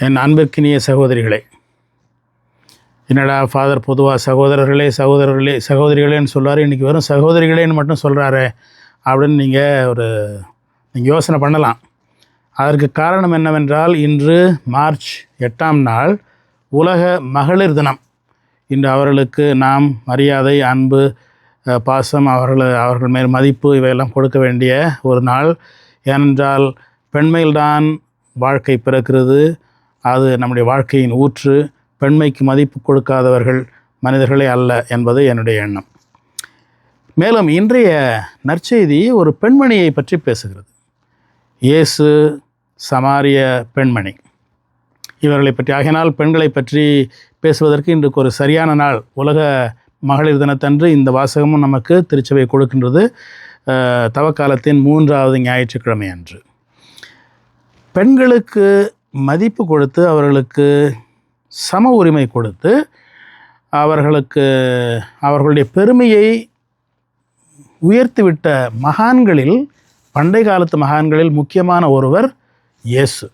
என் அன்பிற்கினிய சகோதரிகளே, என்னடா ஃபாதர் பொதுவாக சகோதரிகளேன்னு சொல்கிறாரு, இன்றைக்கி வெறும் சகோதரிகளேன்னு மட்டும் சொல்கிறாரு அப்படின்னு நீங்கள் யோசனை பண்ணலாம். அதற்கு காரணம் என்னவென்றால், இன்று மார்ச் 8ஆம் நாள் உலக மகளிர் தினம். இன்று அவர்களுக்கு நாம் மரியாதை, அன்பு, பாசம், அவர்கள் மேல் மதிப்பு இவையெல்லாம் கொடுக்க வேண்டிய ஒரு நாள். ஏனென்றால் பெண்மையில்தான் வாழ்க்கை பிறக்கிறது. அது நம்முடைய வாழ்க்கையின் ஊற்று. பெண்மைக்கு மதிப்பு கொடுக்காதவர்கள் மனிதர்களே அல்ல என்பது என்னுடைய எண்ணம். மேலும் இன்றைய நற்செய்தி ஒரு பெண்மணியை பற்றி பேசுகிறது. இயேசு, சமாரிய பெண்மணி, இவர்களை பற்றி. ஆகையினால் பெண்களை பற்றி பேசுவதற்கு இன்றைக்கு ஒரு சரியான நாள். உலக மகளிர் தினத்தன்று இந்த வாசகமும் நமக்கு திருச்சபை கொடுக்கின்றது. தவக்காலத்தின் 3வது ஞாயிற்றுக்கிழமை அன்று பெண்களுக்கு மதிப்பு கொடுத்து, அவர்களுக்கு சம உரிமை கொடுத்து, அவர்களுடைய பெருமையை உயர்த்திவிட்ட மகான்களில், பண்டை காலத்து மகான்களில் முக்கியமான ஒருவர் இயேசு.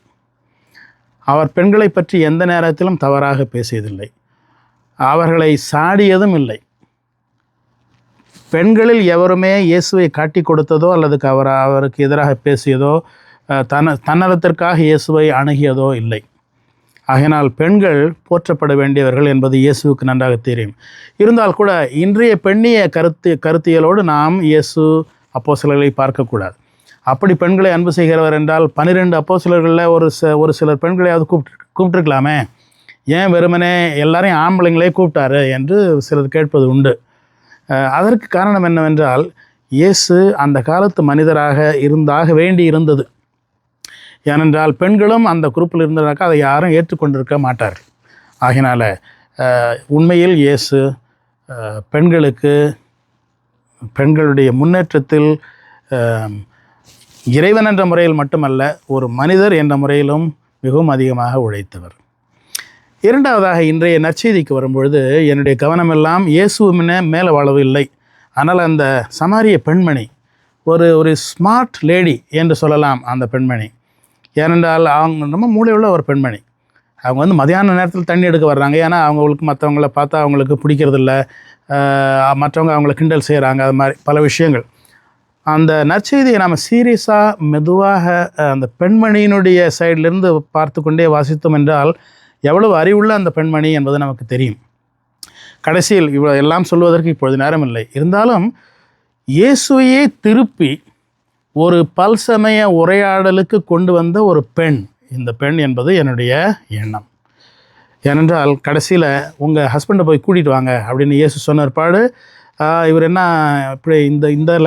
அவர் பெண்களை பற்றி எந்த நேரத்திலும் தவறாக பேசியதில்லை, அவர்களை சாடியதும் இல்லை. பெண்களில் எவருமே இயேசுவை காட்டி கொடுத்ததோ அல்லது அவருக்கு எதிராக பேசியதோ, தன்னலத்திற்காக இயேசுவை அணுகியதோ இல்லை. ஆகையினால் பெண்கள் போற்றப்பட வேண்டியவர்கள் என்பது இயேசுவுக்கு நன்றாக தெரியும். இருந்தால் கூட இன்றைய பெண்ணிய கருத்தியலோடு நாம் இயேசு அப்போஸ்தலர்களை பார்க்கக்கூடாது. அப்படி பெண்களை அன்பு செய்கிறவர் என்றால் 12 அப்போஸ்தலர்களில் ஒரு சிலர் பெண்களையாவது கூப்பிட்டுருக்கலாமே, ஏன் வெறுமனே எல்லாரையும் ஆம்பளைங்களே கூப்பிட்டாரு என்று சிலர் கேட்பது உண்டு. அதற்கு காரணம் என்னவென்றால், இயேசு அந்த காலத்து மனிதராக இருந்தாக வேண்டி இருந்தது. ஏனென்றால் பெண்களும் அந்த குரூப்பில் இருந்ததாக்கா அதை யாரும் ஏற்றுக்கொண்டிருக்க மாட்டார்கள். ஆகினால உண்மையில் இயேசு பெண்களுடைய முன்னேற்றத்தில் இறைவன் என்ற முறையில் மட்டுமல்ல, ஒரு மனிதர் என்ற முறையிலும் மிகவும் அதிகமாக உழைத்தவர். இரண்டாவதாக, இன்றைய நற்செய்திக்கு வரும்பொழுது என்னுடைய கவனமெல்லாம் இயேசுவின மேலே வாழவு இல்லை. ஆனால் அந்த சமாரிய பெண்மணி ஒரு ஸ்மார்ட் லேடி என்று சொல்லலாம். அந்த பெண்மணி ஏனென்றால் அவங்க ரொம்ப மூளையுள்ள ஒரு பெண்மணி. அவங்க மதியான நேரத்தில் தண்ணி எடுக்க வர்றாங்க. ஏன்னா அவங்களுக்கு மற்றவங்கள பார்த்தா அவங்களுக்கு பிடிக்கிறதில்ல, மற்றவங்க அவங்கள கிண்டல் செய்கிறாங்க, அது மாதிரி பல விஷயங்கள். அந்த நற்செய்தியை நாம் சீரியஸாக மெதுவாக அந்த பெண்மணியினுடைய சைட்லேருந்து பார்த்து கொண்டே வாசித்தோம் என்றால் எவ்வளவு அறிவுள்ள அந்த பெண்மணி என்பது நமக்கு தெரியும். கடைசியில் இவ்வளோ எல்லாம் சொல்வதற்கு இப்பொழுது நேரம் இல்லை. இருந்தாலும் இயேசுவையே திருப்பி ஒரு பல்சமய உரையாடலுக்கு கொண்டு வந்த ஒரு பெண் இந்த பெண் என்பது என்னுடைய எண்ணம். ஏனென்றால் கடைசியில் உங்கள் ஹஸ்பண்டை போய் கூட்டிகிட்டு வாங்க அப்படின்னு இயேசு சொன்ன பிற்பாடு, இவர் என்ன இப்படி இந்த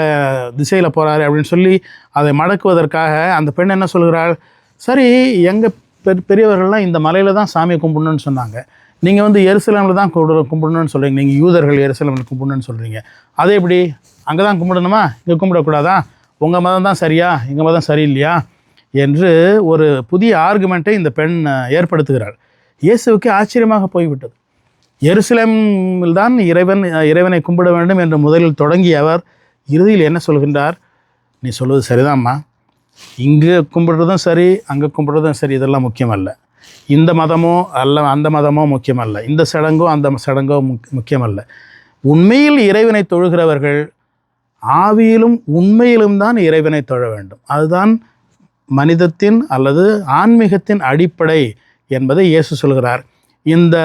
திசையில் போகிறாரு அப்படின்னு சொல்லி அதை மடக்குவதற்காக அந்த பெண் என்ன சொல்கிறாள், சரி எங்கள் பெரியவர்கள்லாம் இந்த மலையில் தான் சாமியை கும்பிடணும்னு சொன்னாங்க, நீங்கள் எருசலேமில் தான் கும்பிடணும்னு சொல்கிறீங்க, நீங்கள் யூதர்கள் எருசலேமில் கும்பிடணும்னு சொல்கிறீங்க, அதே எப்படி அங்கே தான் கும்பிடணுமா, இங்கே கும்பிடக்கூடாதா, உங்கள் மதம் தான் சரியா, எங்கள் மதம் சரியில்லையா என்று ஒரு புதிய ஆர்குமெண்ட்டை இந்த பெண் ஏற்படுத்துகிறாள். இயேசுவுக்கு ஆச்சரியமாக போய்விட்டது. எருசலேமில் தான் இறைவனை கும்பிட வேண்டும் என்று முதலில் தொடங்கிய அவர் இறுதியில் என்ன சொல்கின்றார், நீ சொல்வது சரிதாம்மா, இங்கே கும்பிடுறதும் சரி அங்கே கும்பிடுறதும் சரி இதெல்லாம் முக்கியமல்ல, இந்த மதமோ அல்ல அந்த மதமோ முக்கியமல்ல, இந்த சடங்கோ அந்த சடங்கோ முக்கியமல்ல, உண்மையில் இறைவனை தொழுகிறவர்கள் ஆவியிலும் உண்மையிலும் தான் இறைவனை தொழ வேண்டும். அதுதான் மனிதத்தின் அல்லது ஆன்மீகத்தின் அடிப்படை என்பதை இயேசு சொல்கிறார். இந்த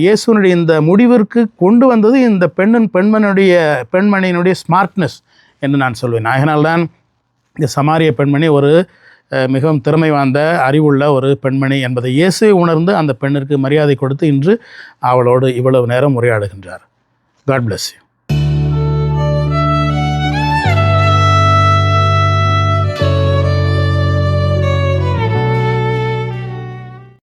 இயேசுனுடைய இந்த முடிவிற்கு கொண்டு வந்தது இந்த பெண்மணியினுடைய ஸ்மார்ட்னஸ் என்று நான் சொல்வேன். அதனால்தான் இந்த சமாரிய பெண்மணி ஒரு மிகவும் திறமை வாய்ந்த அறிவுள்ள ஒரு பெண்மணி என்பதை இயேசு உணர்ந்து அந்த பெண்ணிற்கு மரியாதை கொடுத்து இன்று அவளோடு இவ்வளவு நேரம் உரையாடுகின்றார். God bless you.